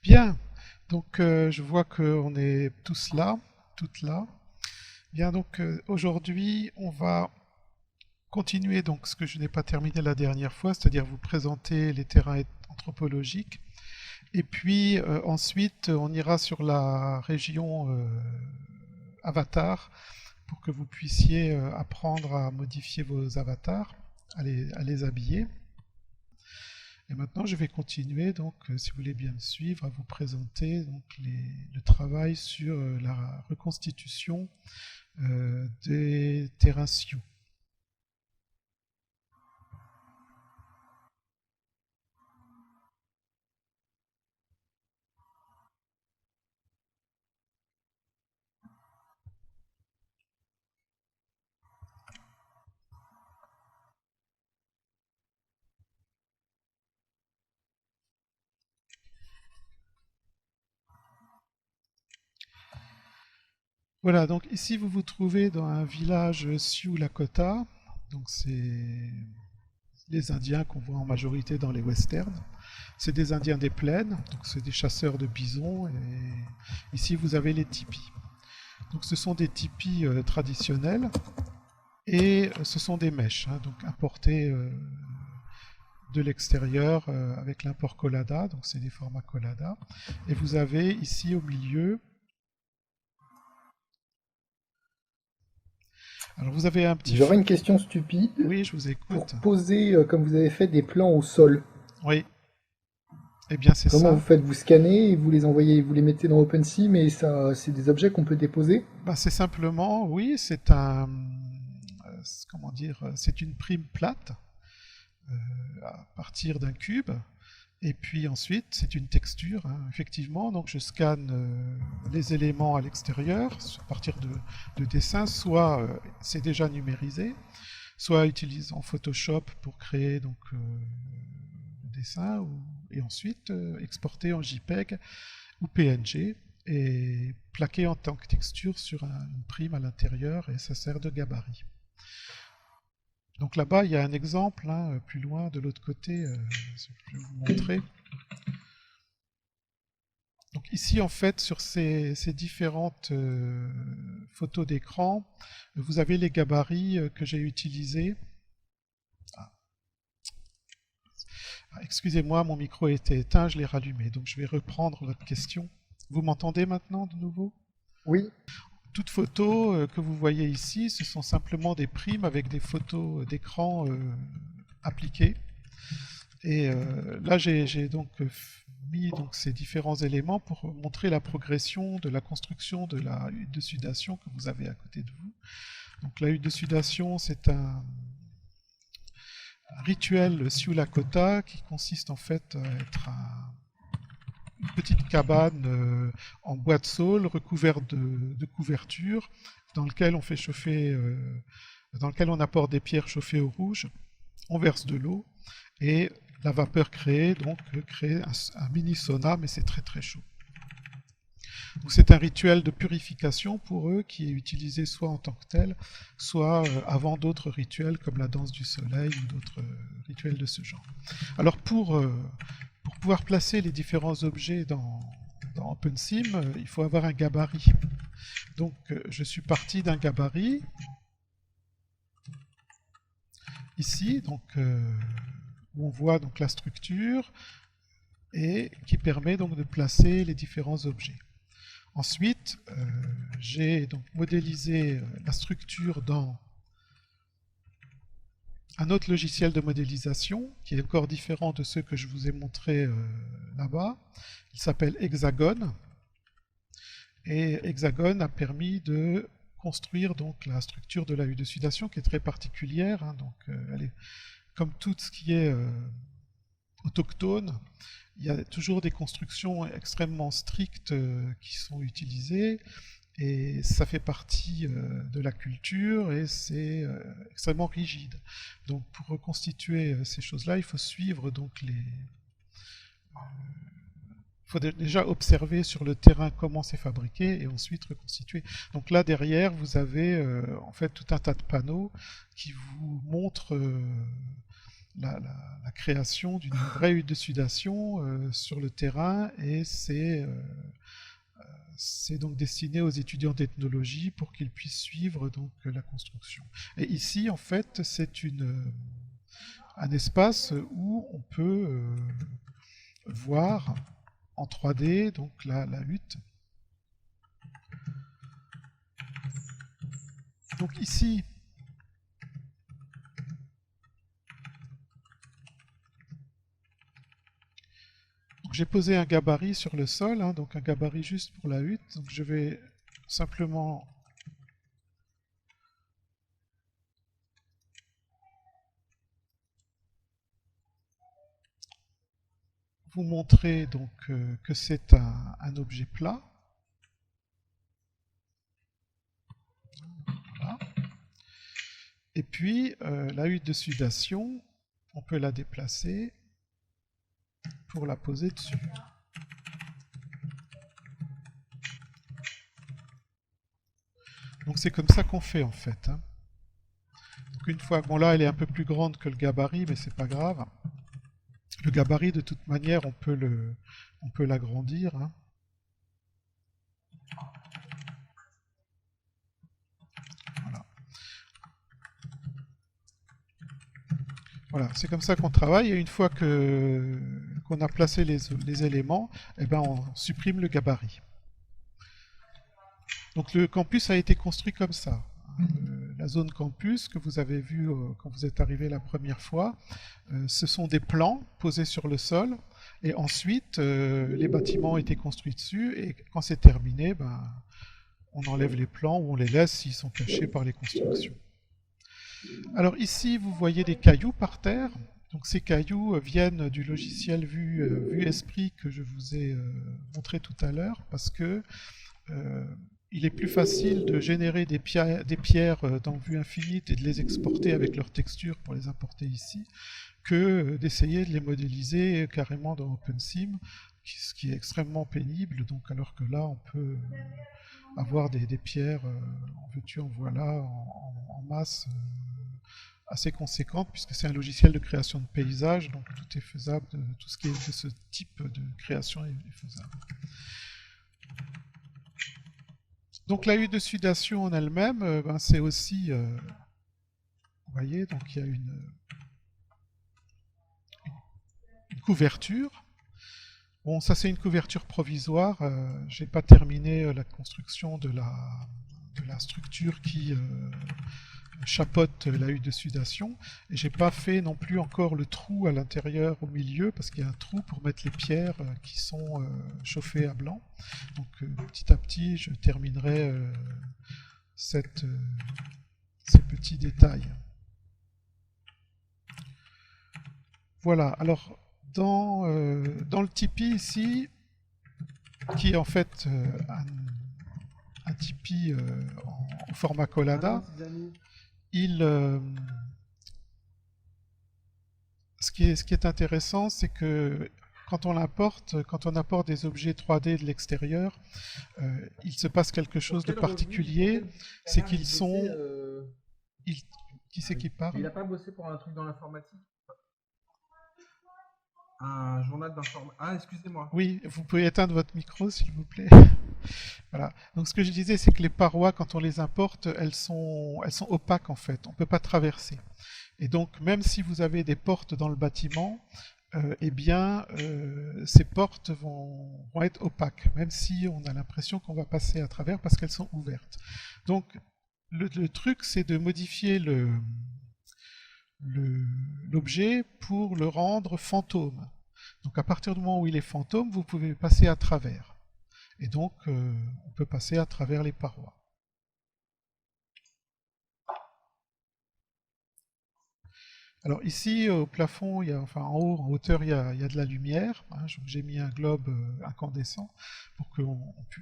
Bien, donc je vois qu'on est tous là, toutes là. Bien, donc aujourd'hui, on va continuer donc ce que je n'ai pas terminé la dernière fois, c'est-à-dire vous présenter les terrains anthropologiques. Et puis ensuite, on ira sur la région avatar pour que vous puissiez apprendre à modifier vos avatars, à les habiller. Et maintenant, je vais continuer, donc, si vous voulez bien me suivre, à vous présenter donc, le travail sur la reconstitution des terrains Sioux. Voilà, donc ici vous vous trouvez dans un village Sioux Lakota. Donc c'est les Indiens qu'on voit en majorité dans les westerns. C'est des Indiens des plaines, donc c'est des chasseurs de bisons. Et ici vous avez les tipis. Donc ce sont des tipis traditionnels et ce sont des mèches, hein, donc importées de l'extérieur avec l'import Collada, donc c'est des formats Collada. Et vous avez ici au milieu, alors vous avez un petit J'aurais feu. une question stupide. Oui, je vous Pour écoute. poser, comme vous avez fait, des plans au sol, Oui, eh bien c'est comment vous ça. faites? Vous scannez et vous les envoyez, vous les mettez dans OpenSea, mais ça, c'est des objets qu'on peut déposer? Bah, c'est simplement, oui, c'est un, comment dire, c'est une prime plate à partir d'un cube. Et puis ensuite, c'est une texture, hein, effectivement. Donc je scanne les éléments à l'extérieur à partir de dessins, soit c'est déjà numérisé, soit utilisant Photoshop pour créer donc le dessin, et ensuite exporter en JPEG ou PNG et plaquer en tant que texture sur une prime à l'intérieur, et ça sert de gabarit. Donc là-bas, il y a un exemple, hein, plus loin, de l'autre côté, je vais vous montrer. Donc ici, en fait, sur ces différentes photos d'écran, vous avez les gabarits que j'ai utilisés. Ah, excusez-moi, mon micro était éteint, je l'ai rallumé. Donc je vais reprendre votre question. Vous m'entendez maintenant de nouveau? Oui. Toutes photos que vous voyez ici, ce sont simplement des primes avec des photos d'écran appliquées. Et là, j'ai donc mis donc, ces différents éléments pour montrer la progression de la construction de la hutte de sudation que vous avez à côté de vous. Donc la hutte de sudation, c'est un rituel Sioux Lakota qui consiste en fait à être une petite cabane en bois de saule recouverte de couvertures dans lequel on fait chauffer, dans lequel on apporte des pierres chauffées au rouge, on verse de l'eau et la vapeur créée donc crée un mini sauna, mais c'est très très chaud. Donc c'est un rituel de purification pour eux qui est utilisé soit en tant que tel, soit avant d'autres rituels comme la danse du soleil ou d'autres rituels de ce genre. Alors pour pouvoir placer les différents objets dans OpenSim, il faut avoir un gabarit. Donc je suis parti d'un gabarit ici, donc où on voit donc la structure et qui permet donc de placer les différents objets. Ensuite, j'ai donc modélisé la structure dans un autre logiciel de modélisation qui est encore différent de ceux que je vous ai montrés là-bas. Il s'appelle Hexagon. Et Hexagon a permis de construire donc la structure de la hutte de sudation qui est très particulière, hein, donc elle est comme tout ce qui est autochtone, il y a toujours des constructions extrêmement strictes qui sont utilisées et ça fait partie de la culture et c'est extrêmement rigide. Donc pour reconstituer ces choses-là, il faut suivre donc il faut déjà observer sur le terrain comment c'est fabriqué et ensuite reconstituer. Donc là derrière, vous avez en fait tout un tas de panneaux qui vous montrent la création d'une vraie hutte de sudation sur le terrain, et c'est donc destiné aux étudiants d'ethnologie pour qu'ils puissent suivre donc la construction. Et ici, en fait, c'est un espace où on peut voir en 3D donc la hutte. Donc ici, j'ai posé un gabarit sur le sol, hein, donc un gabarit juste pour la hutte. Donc je vais simplement vous montrer donc que c'est un objet plat. Voilà. Et puis la hutte de sudation, on peut la déplacer pour la poser dessus. Donc c'est comme ça qu'on fait en fait, hein. Donc une fois, bon là elle est un peu plus grande que le gabarit, mais c'est pas grave. Le gabarit de toute manière on peut l'agrandir, hein. Voilà. Voilà, c'est comme ça qu'on travaille, et une fois qu'on a placé les éléments, eh ben on supprime le gabarit. Donc le campus a été construit comme ça. La zone campus que vous avez vue quand vous êtes arrivé la première fois, ce sont des plans posés sur le sol, et ensuite les bâtiments ont été construits dessus, et quand c'est terminé, ben, on enlève les plans ou on les laisse s'ils sont cachés par les constructions. Alors ici, vous voyez des cailloux par terre. Donc ces cailloux viennent du logiciel Vue Esprit que je vous ai montré tout à l'heure, parce que il est plus facile de générer des pierres dans Vue Infinite et de les exporter avec leur texture pour les importer ici, que d'essayer de les modéliser carrément dans OpenSim, ce qui est extrêmement pénible. Donc alors que là, on peut avoir des pierres en veux-tu, en voilà, en masse assez conséquente, puisque c'est un logiciel de création de paysages, donc tout est faisable, tout ce qui est de ce type de création est faisable. Donc la hutte de sudation en elle-même, ben, c'est aussi, vous voyez, donc il y a une couverture. Bon, ça c'est une couverture provisoire. J'ai pas terminé la construction de la structure qui chapeaute la hutte de sudation, et j'ai pas fait non plus encore le trou à l'intérieur au milieu, parce qu'il y a un trou pour mettre les pierres qui sont chauffées à blanc. Donc petit à petit je terminerai ces petits détails. Voilà, alors dans le Tipeee ici, qui est en fait un Tipeee en format Collada, ce qui est intéressant, c'est que quand on apporte des objets 3D de l'extérieur, il se passe quelque chose de particulier, c'est qu'ils sont... Qui c'est qui parle? Il n'a pas bossé pour un truc dans l'informatique? Un journal d'informatique. Ah, excusez-moi. Oui, vous pouvez éteindre votre micro, s'il vous plaît. Voilà. Donc ce que je disais, c'est que les parois, quand on les importe, elles sont opaques en fait. On ne peut pas traverser. Et donc, même si vous avez des portes dans le bâtiment, eh bien, ces portes vont être opaques, même si on a l'impression qu'on va passer à travers parce qu'elles sont ouvertes. Donc, le truc, c'est de modifier l'objet pour le rendre fantôme. Donc, à partir du moment où il est fantôme, vous pouvez passer à travers. Et donc, on peut passer à travers les parois. Alors ici, au plafond, enfin en haut, en hauteur, il y a de la lumière, hein. J'ai mis un globe incandescent pour que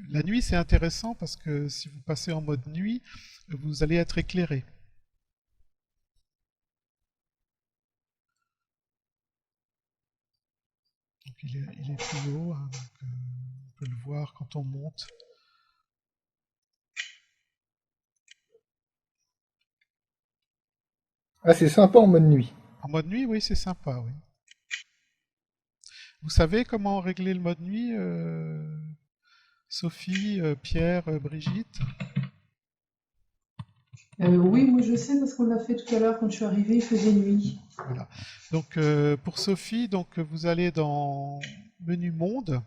la nuit, c'est intéressant parce que si vous passez en mode nuit, vous allez être éclairé. Donc il est plus haut, hein, donc, on peut le voir quand on monte. Ah, c'est sympa en mode nuit. En mode nuit, oui, c'est sympa, oui. Vous savez comment régler le mode nuit, Sophie, Pierre, Brigitte? Oui, moi je sais parce qu'on l'a fait tout à l'heure quand je suis arrivée, il faisait nuit. Voilà. Donc pour Sophie, donc vous allez dans menu monde,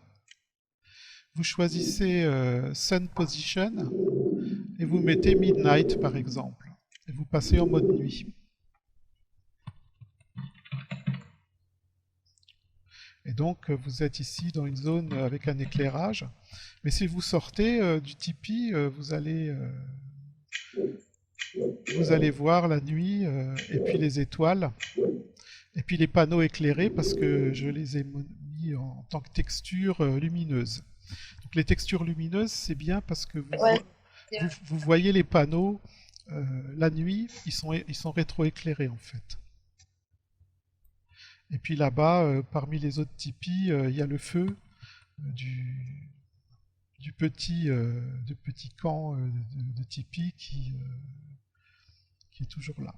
vous choisissez Sun Position et vous mettez Midnight par exemple. Et vous passez en mode nuit. Et donc vous êtes ici dans une zone avec un éclairage. Mais si vous sortez du tipi, vous allez voir la nuit et puis les étoiles. Et puis les panneaux éclairés parce que je les ai mis en tant que texture lumineuse. Donc les textures lumineuses, c'est bien parce que vous voyez les panneaux la nuit, ils sont rétroéclairés en fait. Et puis là-bas, parmi les autres tipis, il y a le feu du petit camp de tipi qui est toujours là.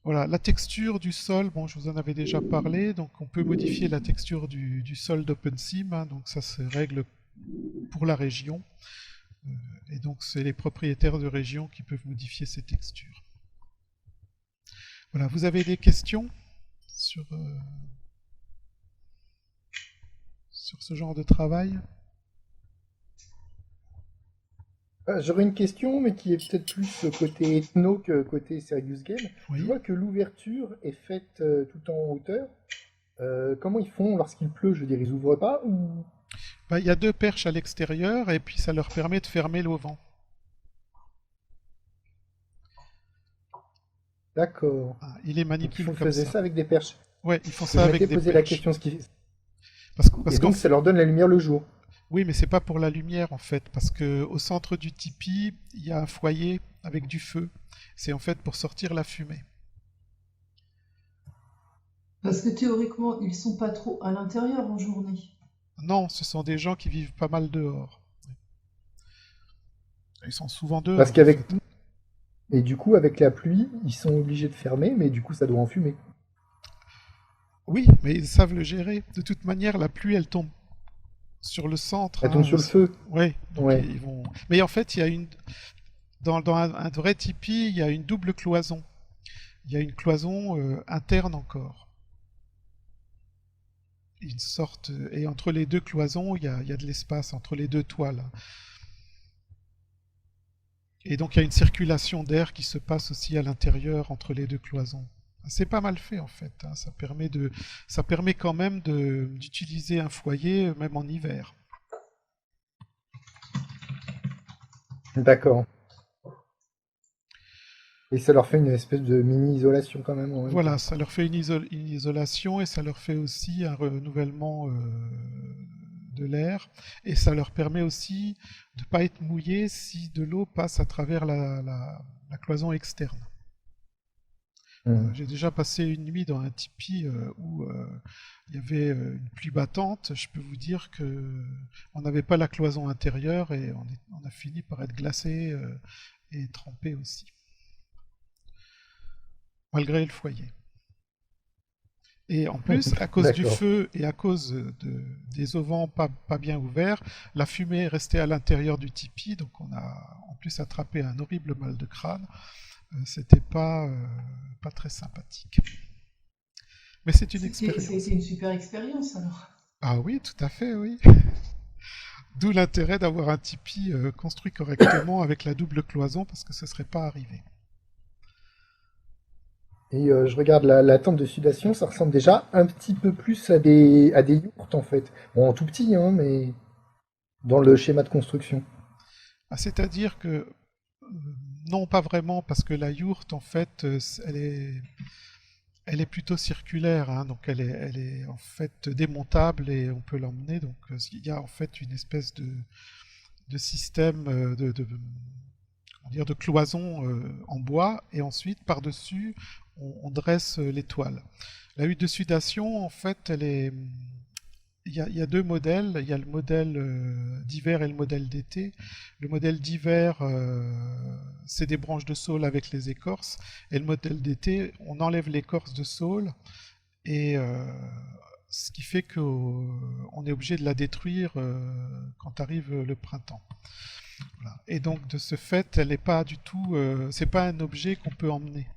Voilà, la texture du sol, bon, je vous en avais déjà parlé, donc on peut modifier la texture du sol d'OpenSim, hein, donc ça se règle pour la région, et donc c'est les propriétaires de région qui peuvent modifier ces textures. Voilà, vous avez des questions sur ce genre de travail? J'aurais une question, mais qui est peut-être plus côté ethno que côté serious game. Oui. Je vois que l'ouverture est faite tout en hauteur. Comment ils font lorsqu'il pleut? Je veux dire, ils ouvrent pas ou... Bah, il y a deux perches à l'extérieur et puis ça leur permet de fermer l'auvent. D'accord. Ah, ils les Donc ils manipulent comme faisaient ça. ça avec des perches. Ouais, ils font Je ça avec m'étais des posé la perches. question, Parce et qu'en donc ça leur donne la lumière le jour. Oui, mais c'est pas pour la lumière en fait, parce que au centre du tipi, il y a un foyer avec du feu. C'est en fait pour sortir la fumée. Parce que théoriquement, ils sont pas trop à l'intérieur en journée. Non, ce sont des gens qui vivent pas mal dehors. Ils sont souvent Parce dehors en qu'avec... fait. Et du coup, avec la pluie, ils sont obligés de fermer, mais du coup, ça doit enfumer. Oui, mais ils savent le gérer. De toute manière, la pluie, elle tombe sur le centre. Elle tombe Hein. sur le feu. Ouais, donc Ouais. ils vont. Mais en fait, il y a dans un vrai tipi, il y a une double cloison. Il y a une cloison interne encore. Une sorte et entre les deux cloisons, il y a de l'espace entre les deux toiles. Et donc il y a une circulation d'air qui se passe aussi à l'intérieur entre les deux cloisons. C'est pas mal fait en fait. Hein. Ça permet quand même d'utiliser un foyer même en hiver. D'accord. Et ça leur fait une espèce de mini-isolation quand même en même Voilà, temps. ça leur fait une isolation et ça leur fait aussi un renouvellement de l'air. Et ça leur permet aussi de ne pas être mouillé si de l'eau passe à travers la cloison externe. J'ai déjà passé une nuit dans un tipi où il y avait une pluie battante. Je peux vous dire que on n'avait pas la cloison intérieure et on a fini par être glacé et trempé aussi, malgré le foyer. Et en plus, à cause du D'accord. feu et à cause des auvents pas bien ouverts, la fumée est restée à l'intérieur du tipi, donc on a en plus attrapé un horrible mal de crâne. C'était pas très sympathique. Mais c'est une expérience. C'était une super expérience alors. Ah oui, tout à fait, oui. D'où l'intérêt d'avoir un tipi construit correctement avec la double cloison, parce que ce ne serait pas arrivé. Et je regarde la tente de sudation, ça ressemble déjà un petit peu plus à des yourtes en fait. Bon, en tout petit, hein, mais dans le schéma de construction. Ah, c'est-à-dire que non, pas vraiment, parce que la yourte, en fait, elle est plutôt circulaire, hein, donc elle est en fait démontable et on peut l'emmener. Donc il y a en fait une espèce de système comment dire, de cloison en bois et ensuite par-dessus on dresse les toiles. La hutte de sudation, en fait, il y a deux modèles. Il y a le modèle d'hiver et le modèle d'été. Le modèle d'hiver, c'est des branches de saule avec les écorces. Et le modèle d'été, on enlève l'écorce de saule et ce qui fait qu'on est obligé de la détruire quand arrive le printemps. Voilà. Et donc de ce fait, elle n'est pas du tout, c'est pas un objet qu'on peut emmener.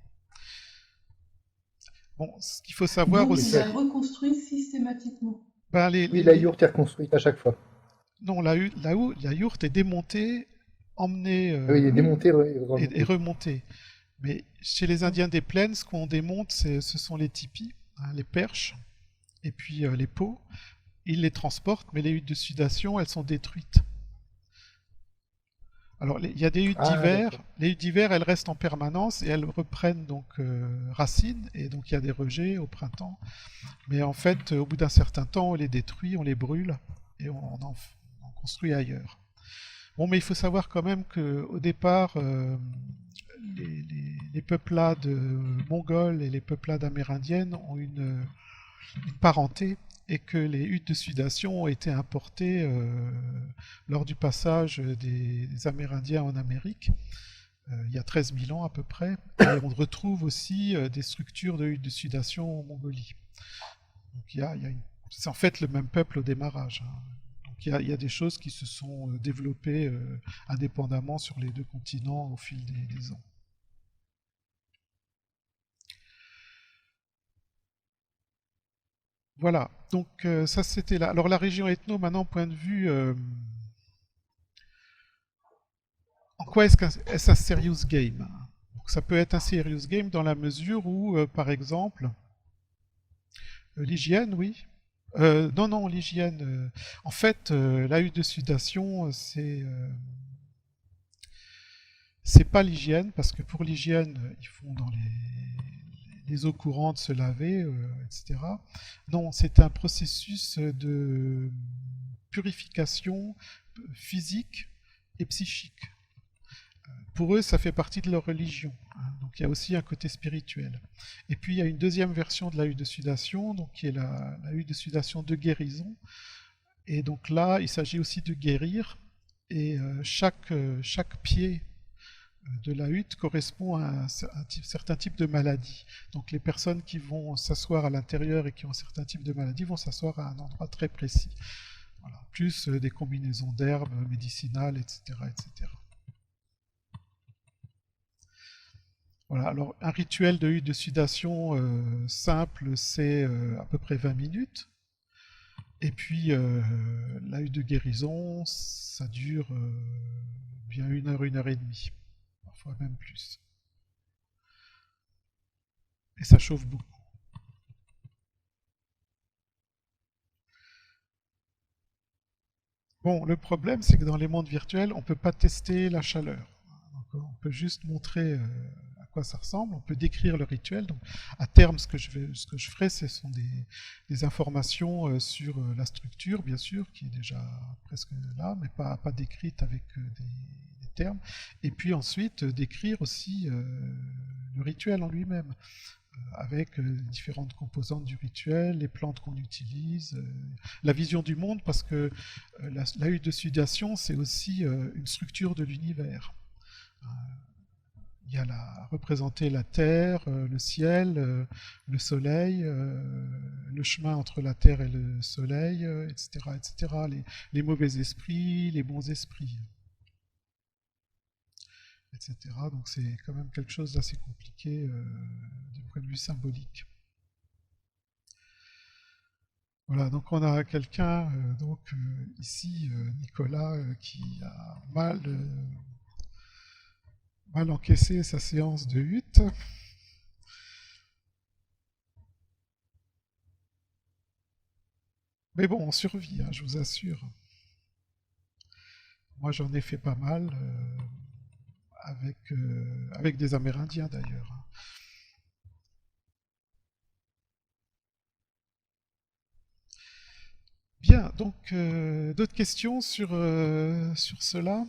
Bon, ce qu'il faut savoir Donc, aussi, il la reconstruit systématiquement. ben, Oui, la yourte est reconstruite à chaque fois. non, la yourte est démontée, emmenée Ah oui, il est démonté et remontée. Mais chez les Indiens des plaines, ce qu'on démonte, ce sont les tipis, hein, les perches, et puis les pots. Ils les transportent, mais les huttes de sudation, elles sont détruites. Alors, il y a des huttes Ah, d'hiver. d'accord. Les huttes d'hiver, elles restent en permanence et elles reprennent donc racine. Et donc, il y a des rejets au printemps. Mais en fait, au bout d'un certain temps, on les détruit, on les brûle et on construit ailleurs. Bon, mais il faut savoir quand même qu'au départ, les peuplades mongoles et les peuplades amérindiennes ont une parenté et que les huttes de sudation ont été importées lors du passage des Amérindiens en Amérique, il y a 13 000 ans à peu près, et on retrouve aussi des structures de huttes de sudation en Mongolie. Donc c'est en fait le même peuple au démarrage, hein. Donc il y a des choses qui se sont développées indépendamment sur les deux continents au fil des ans. Voilà, donc ça c'était là. Alors la région ethno, maintenant, point de vue, en quoi est-ce un serious game? Donc, ça peut être un serious game dans la mesure où, par exemple, l'hygiène, oui. Non, non, l'hygiène. En fait, la hutte de sudation, c'est pas l'hygiène, parce que pour l'hygiène, ils font dans les eaux courantes se laver, etc. Non, c'est un processus de purification physique et psychique. Pour eux, ça fait partie de leur religion, hein. Donc il y a aussi un côté spirituel. Et puis il y a une deuxième version de la hutte de sudation, donc qui est la hutte de sudation de guérison. Et donc là, il s'agit aussi de guérir. Et chaque pied de la hutte correspond à un certain type de maladie. Donc les personnes qui vont s'asseoir à l'intérieur et qui ont un certain type de maladie vont s'asseoir à un endroit très précis. Voilà. Plus des combinaisons d'herbes médicinales, etc., etc. Voilà, alors un rituel de hutte de sudation simple, c'est à peu près 20 minutes. Et puis la hutte de guérison, ça dure bien 1 heure et demie, parfois même plus. Et ça chauffe beaucoup. Bon, le problème, c'est que dans les mondes virtuels, on ne peut pas tester la chaleur. Donc, on peut juste montrer à quoi ça ressemble, on peut décrire le rituel. Donc, à terme, ce que je ferai, ce sont des informations sur la structure, bien sûr, qui est déjà presque là, mais pas décrite avec des termes. Et puis ensuite, décrire aussi le rituel en lui-même, avec différentes composantes du rituel, les plantes qu'on utilise, la vision du monde, parce que la hutte de sudation, c'est aussi une structure de l'univers. Il y a représenter la terre, le ciel, le soleil, le chemin entre la terre et le soleil, etc., etc., les mauvais esprits, les bons esprits, etc. Donc c'est quand même quelque chose d'assez compliqué du point de vue symbolique. Voilà, donc on a quelqu'un, ici, Nicolas, qui a mal encaissé sa séance de hutte. Mais bon, on survit, hein, je vous assure. Moi, j'en ai fait pas mal, avec des Amérindiens d'ailleurs. Bien, donc d'autres questions sur cela?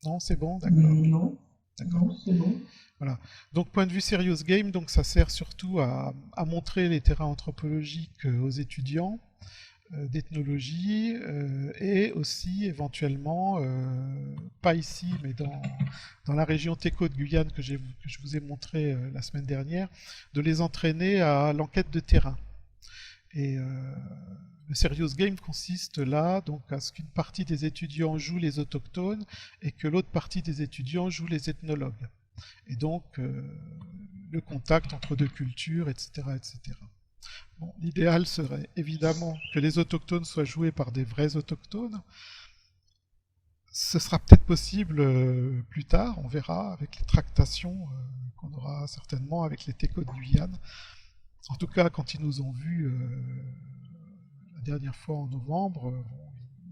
Non, c'est bon, d'accord. Non. D'accord. Non, c'est bon. Donc, point de vue serious game, donc ça sert surtout à montrer les terrains anthropologiques aux étudiants d'ethnologie et aussi éventuellement, pas ici, mais dans la région Teco de Guyane que je vous ai montré la semaine dernière, de les entraîner à l'enquête de terrain. Et le serious game consiste là donc à ce qu'une partie des étudiants joue les autochtones et que l'autre partie des étudiants joue les ethnologues. Et donc le contact entre deux cultures, etc. etc. Bon, l'idéal serait évidemment que les autochtones soient joués par des vrais autochtones. Ce sera peut-être possible plus tard, on verra avec les tractations qu'on aura certainement avec les Técos de Guyane. En tout cas, quand ils nous ont vus la dernière fois en novembre,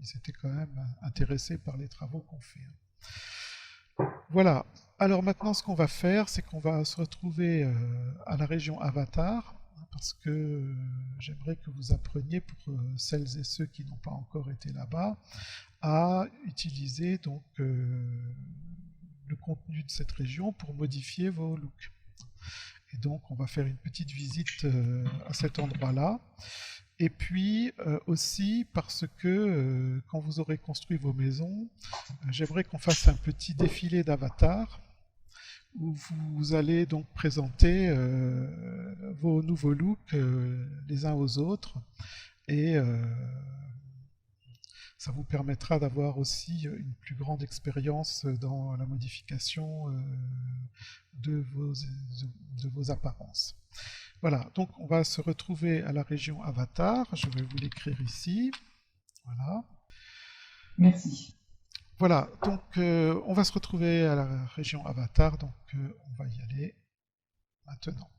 ils étaient quand même intéressés par les travaux qu'on fait. Voilà. Alors maintenant, ce qu'on va faire, c'est qu'on va se retrouver à la région Avatar, parce que j'aimerais que vous appreniez, pour celles et ceux qui n'ont pas encore été là-bas, à utiliser donc le contenu de cette région pour modifier vos looks. Et donc, on va faire une petite visite à cet endroit-là. Et puis aussi parce que quand vous aurez construit vos maisons, j'aimerais qu'on fasse un petit défilé d'avatars où vous allez donc présenter vos nouveaux looks les uns aux autres, et ça vous permettra d'avoir aussi une plus grande expérience dans la modification de vos apparences. Voilà, donc on va se retrouver à la région Avatar, je vais vous l'écrire ici, voilà. Merci. Voilà, donc on va se retrouver à la région Avatar, donc on va y aller maintenant.